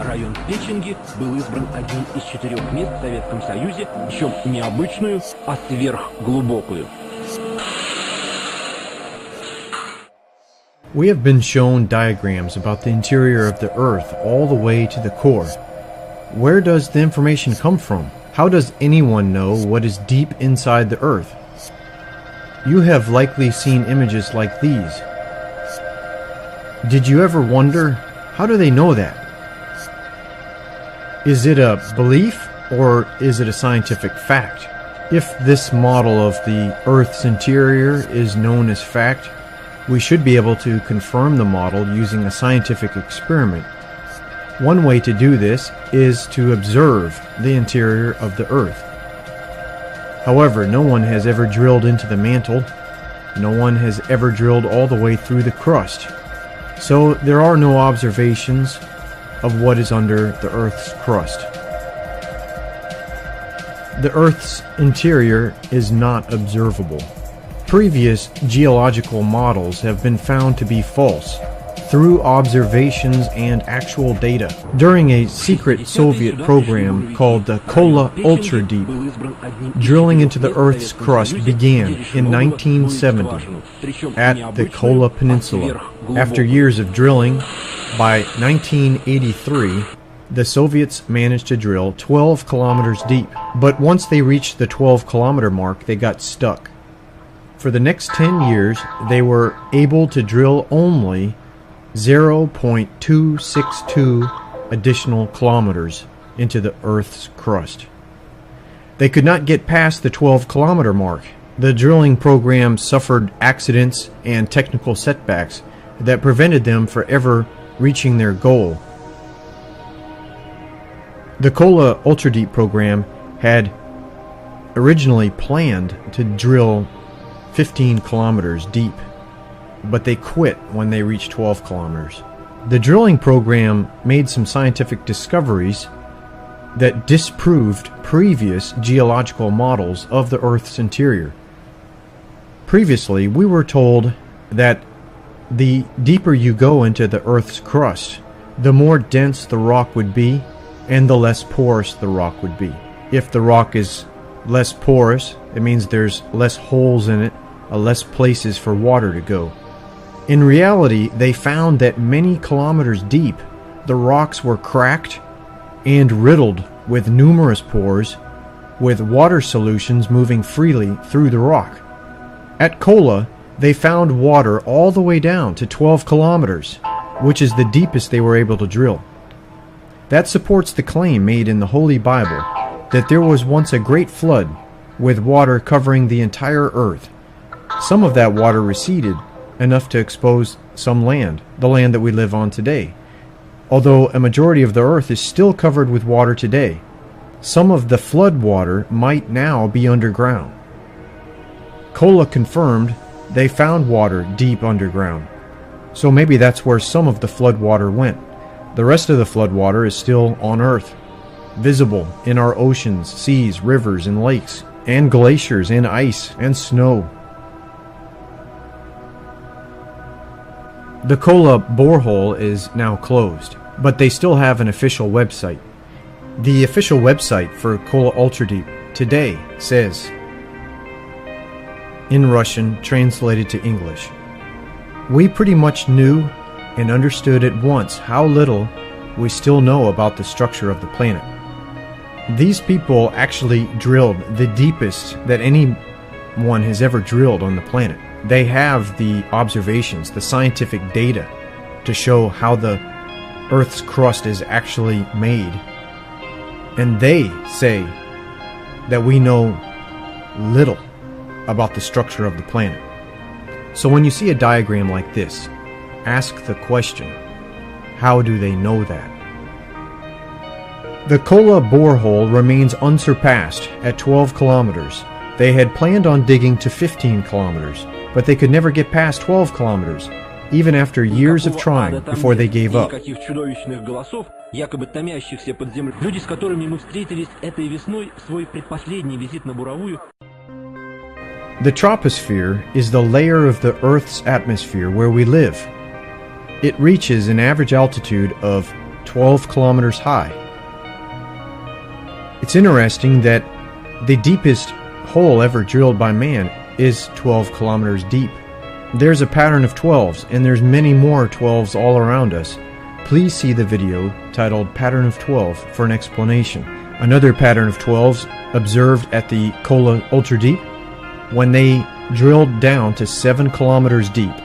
район Печенги был избран один из 4 мест в Советском Союзе, причем не обычную, а сверхглубокую. We have been shown diagrams about the interior of the Earth all the way to the core. Where does the information come from? How does anyone know what is deep inside the Earth? You have likely seen images like these. Did you ever wonder, how do they know that? Is it a belief or is it a scientific fact? If this model of the Earth's interior is known as fact, we should be able to confirm the model using a scientific experiment. One way to do this is to observe the interior of the Earth. However, no one has ever drilled into the mantle. No one has ever drilled all the way through the crust. So there are no observations of what is under the Earth's crust. The Earth's interior is not observable. Previous geological models have been found to be false through observations and actual data. During a secret Soviet program called the Kola Ultradeep, drilling into the Earth's crust began in 1970 at the Kola Peninsula. After years of drilling, by 1983, the Soviets managed to drill 12 kilometers deep. But once they reached the 12-kilometer mark, they got stuck. For the next 10 years, they were able to drill only 0.262 additional kilometers into the Earth's crust. They could not get past the 12-kilometer mark. The drilling program suffered accidents and technical setbacks that prevented them from ever reaching their goal. The Kola Ultradeep program had originally planned to drill 15 kilometers deep, but they quit when they reached 12 kilometers. The drilling program made some scientific discoveries that disproved previous geological models of the Earth's interior. Previously, we were told that the deeper you go into the Earth's crust, the more dense the rock would be and the less porous the rock would be. If the rock is less porous, it means there's less holes in it, less places for water to go. In reality, they found that many kilometers deep, the rocks were cracked and riddled with numerous pores, with water solutions moving freely through the rock. At Kola, they found water all the way down to 12 kilometers, which is the deepest they were able to drill. That supports the claim made in the Holy Bible that there was once a great flood with water covering the entire earth. Some of that water receded enough to expose some land, the land that we live on today. Although a majority of the earth is still covered with water today, some of the flood water might now be underground. Kola confirmed they found water deep underground, so maybe that's where some of the flood water went. The rest of the flood water is still on earth, visible in our oceans, seas, rivers, and lakes, and glaciers, and ice, and snow. The Kola borehole is now closed, but they still have an official website. The official website for Kola Ultradeep today says, in Russian, translated to English, "We pretty much knew and understood at once how little we still know about the structure of the planet." These people actually drilled the deepest that anyone has ever drilled on the planet. They have the observations, the scientific data to show how the Earth's crust is actually made. And they say that we know little about the structure of the planet. So when you see a diagram like this, ask the question, how do they know that? The Kola borehole remains unsurpassed at 12 kilometers. They had planned on digging to 15 kilometers, but they could never get past 12 kilometers, even after years of trying before they gave up. Якобы томящихся под землей. Люди, с которыми мы встретились этой весной, свой предпоследний визит на буровую. The troposphere is the layer of the Earth's atmosphere where we live. It reaches an average altitude of 12 kilometers high. It's interesting that the deepest hole ever drilled by man is 12 kilometers deep. There's a pattern of 12s, and there's many more 12s all around us. Please see the video titled Pattern of 12 for an explanation. Another pattern of 12s observed at the Kola Ultra Deep, when they drilled down to 7 kilometers deep,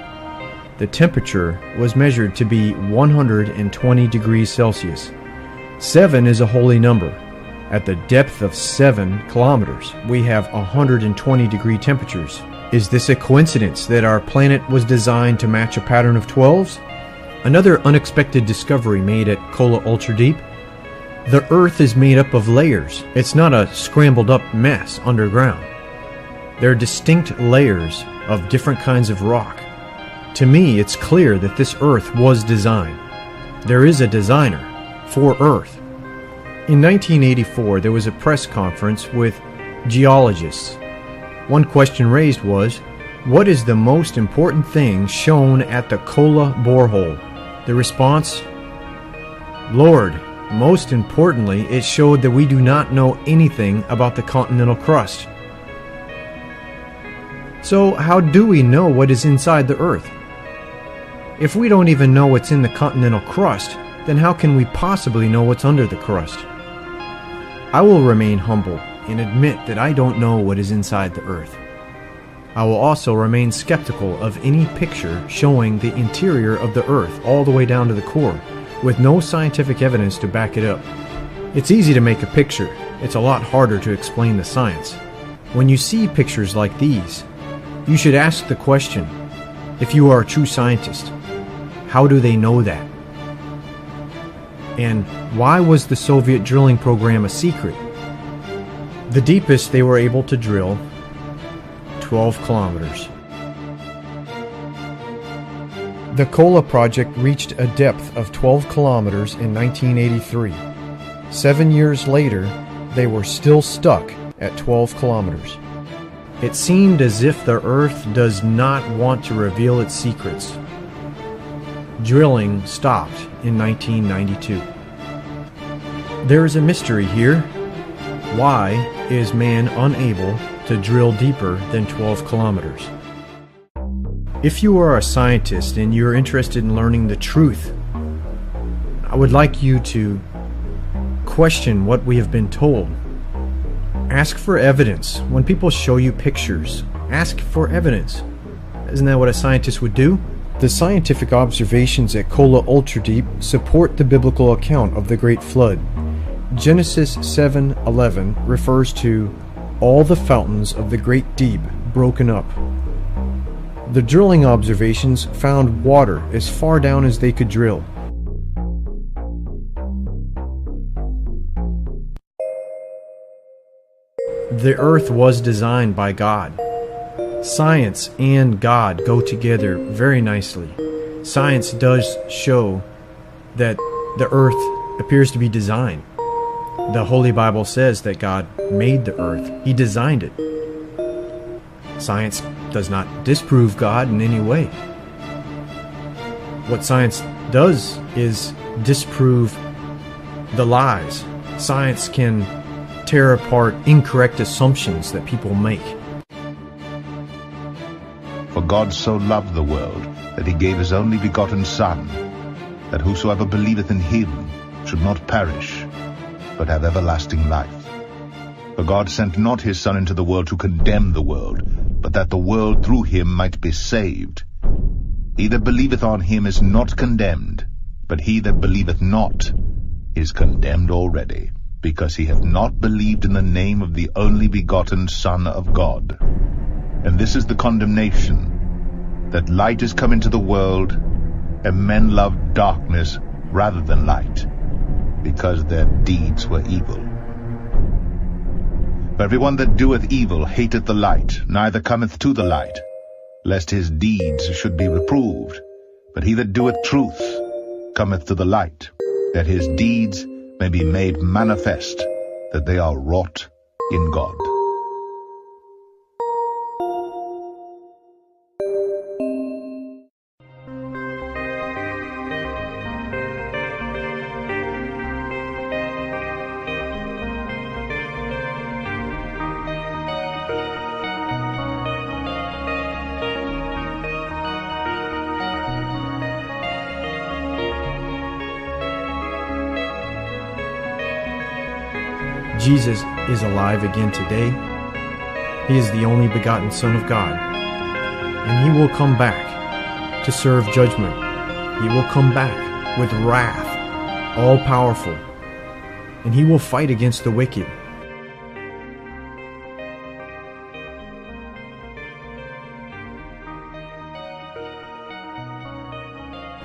the temperature was measured to be 120 degrees Celsius. 7 is a holy number. At the depth of 7 kilometers, we have 120 degree temperatures. Is this a coincidence that our planet was designed to match a pattern of 12s? Another unexpected discovery made at Kola Ultra Deep: the Earth is made up of layers. It's not a scrambled up mess underground. There are distinct layers of different kinds of rock. To me, it's clear that this Earth was designed. There is a designer for Earth. In 1984, there was a press conference with geologists. One question raised was, what is the most important thing shown at the Kola borehole? The response, Lord, most importantly, it showed that we do not know anything about the continental crust. So how do we know what is inside the Earth? If we don't even know what's in the continental crust, then how can we possibly know what's under the crust? I will remain humble and admit that I don't know what is inside the Earth. I will also remain skeptical of any picture showing the interior of the Earth all the way down to the core, with no scientific evidence to back it up. It's easy to make a picture. It's a lot harder to explain the science. When you see pictures like these, you should ask the question, if you are a true scientist, how do they know that? And why was the Soviet drilling program a secret? The deepest they were able to drill, 12 kilometers. The Kola project reached a depth of 12 kilometers in 1983. 7 years later, they were still stuck at 12 kilometers. It seemed as if the Earth does not want to reveal its secrets. Drilling stopped in 1992. There is a mystery here. Why is man unable to drill deeper than 12 kilometers? If you are a scientist and you're interested in learning the truth, I would like you to question what we have been told. Ask for evidence. When people show you pictures, ask for evidence. Isn't that what a scientist would do? The scientific observations at Kola Ultra Deep support the biblical account of the Great Flood. Genesis 7:11 refers to all the fountains of the great deep broken up. The drilling observations found water as far down as they could drill. The Earth was designed by God. Science and God go together very nicely. Science does show that the Earth appears to be designed. The Holy Bible says that God made the Earth. He designed it. Science does not disprove God in any way. What science does is disprove the lies. Science can tear apart incorrect assumptions that people make. For God so loved the world that he gave his only begotten Son, that whosoever believeth in him should not perish, but have everlasting life. For God sent not his Son into the world to condemn the world, but that the world through him might be saved. He that believeth on him is not condemned, but he that believeth not is condemned already, because he hath not believed in the name of the only begotten Son of God. And this is the condemnation, that light is come into the world, and men love darkness rather than light, because their deeds were evil. For everyone that doeth evil hateth the light, neither cometh to the light, lest his deeds should be reproved. But he that doeth truth cometh to the light, that his deeds may be made manifest, that they are wrought in God. Jesus is alive again today. He is the only begotten Son of God. And He will come back to serve judgment. He will come back with wrath, all-powerful. And He will fight against the wicked.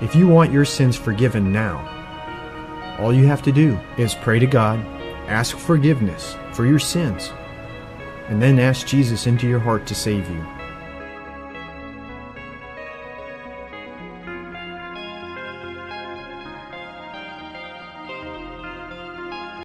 If you want your sins forgiven now, all you have to do is pray to God, ask forgiveness for your sins, and then ask Jesus into your heart to save you.